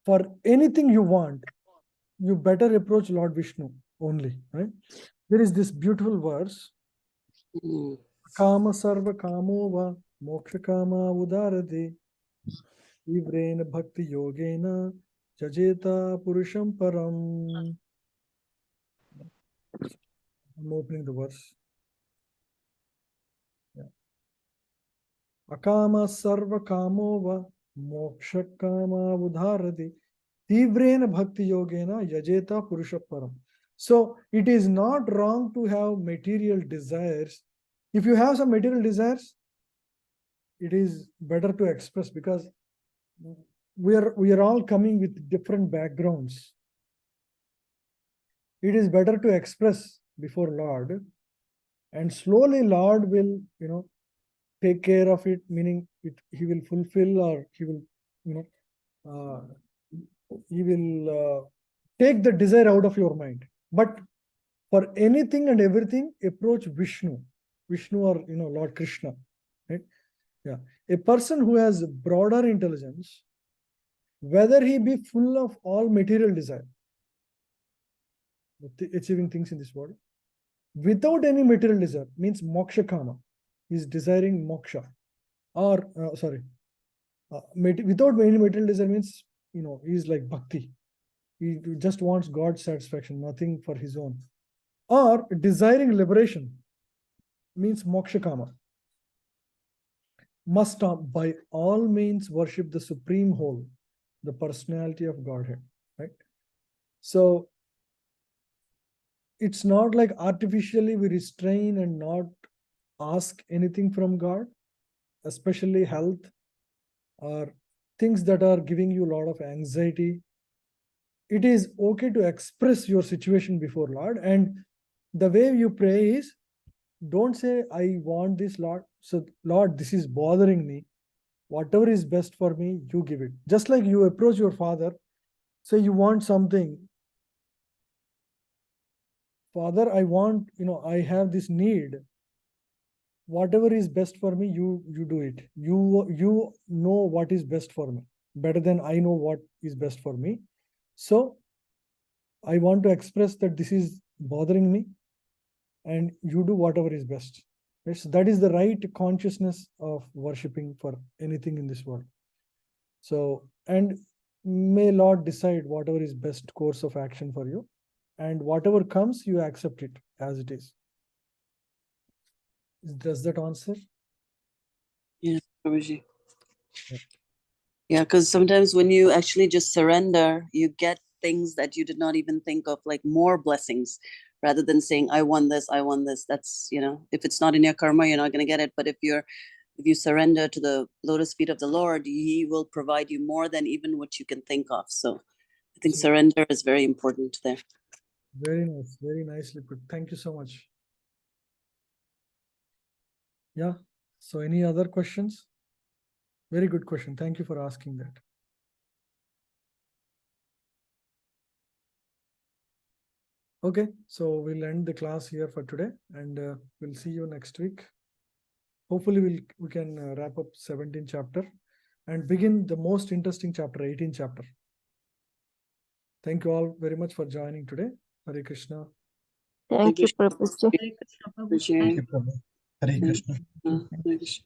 for anything you want, you better approach Lord Vishnu only, right? There is this beautiful verse, Mm. Kama sarva kamo va moksha kama udarade Ivrena bhakti yogena jajeta purusham param. I'm opening the verse. Yeah. Akama sarva kamo va moksha kama udharati Tivrena bhakti yogena yajeta purusha param. So it is not wrong to have material desires. If you have some material desires, it is better to express, because we are all coming with different backgrounds. It is better to express before Lord, and slowly Lord will, take care of it, meaning he will fulfill, or he will, he will take the desire out of your mind. But for anything and everything, approach Vishnu or, Lord Krishna, right? Yeah. A person who has broader intelligence, whether he be full of all material desire, achieving things in this world, without any material desire, means moksha kama, is desiring moksha, or without any material desire means, he's like bhakti, he just wants God's satisfaction, nothing for his own, or desiring liberation, means moksha kama, must by all means worship the supreme whole, the personality of Godhead, right? So it's not like artificially we restrain and not ask anything from God, especially health or things that are giving you a lot of anxiety. It is okay to express your situation before Lord, and the way you pray is, don't say, I want this, Lord. So, Lord, this is bothering me. Whatever is best for me, you give it. Just like you approach your father, say you want something. Father, I want, I have this need. Whatever is best for me, you do it. You know what is best for me better than I know what is best for me. So I want to express that this is bothering me, and you do whatever is best. Right? So that is the right consciousness of worshiping for anything in this world. So, and may Lord decide whatever is best course of action for you, and whatever comes, you accept it as it is. Does that answer? Yes, Prabhuji. Yeah. Yeah, because sometimes when you actually just surrender, you get things that you did not even think of, like more blessings, rather than saying, I want this, I want this. That's, if it's not in your karma, you're not going to get it. But if you surrender to the lotus feet of the Lord, he will provide you more than even what you can think of. So I think surrender is very important there. Very nice, very nicely put. Thank you so much. Yeah. So any other questions? Very good question. Thank you for asking that. Okay, so we'll end the class here for today, and we'll see you next week. Hopefully we can wrap up 17th chapter and begin the most interesting chapter, 18th chapter. Thank you all very much for joining today. Hare Krishna. Thank you, Professor. Hare Krishna. Hare Krishna. Hare Krishna.